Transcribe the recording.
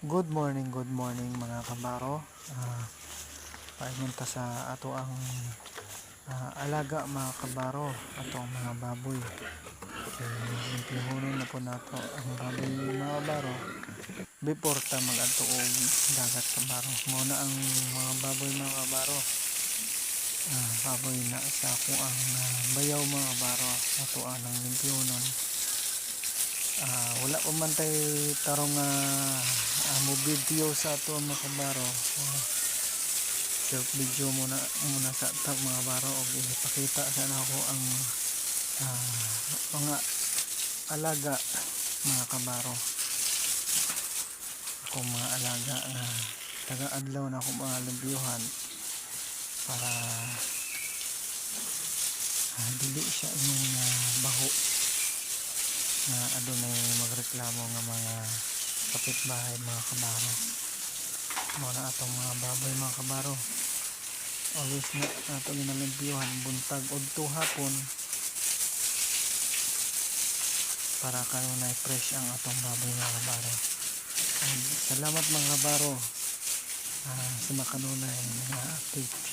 Good morning mga kabaro. Painunta sa ato ang alaga mga kabaro, ato ang mga baboy. Impihunon na po nato ang baboy mga kabaro before ta mag-adto og dagat kabaro. Muna ang mga baboy mga kabaro. Baboy na sa ako ang bayaw mga kabaro, ato ang impihunon. Wala pa man tay tarong mo video sa ato mga kabaro. Self video muna sa tag mga baro og ipakita sa ako ang mga alaga mga kabaro. Ako mga alaga nga taga-adlaw na ako mga lumbiyuhan para dili siya yung baho na adunay magreklamo nga mga kapitbahay mga kabaro. Muna atong mga baboy mga kabaro, always na atong ginalimpyuhan buntag udto hapon para kanunay fresh ang atong baboy mga kabaro. Salamat mga kabaro sa makanunay mga update.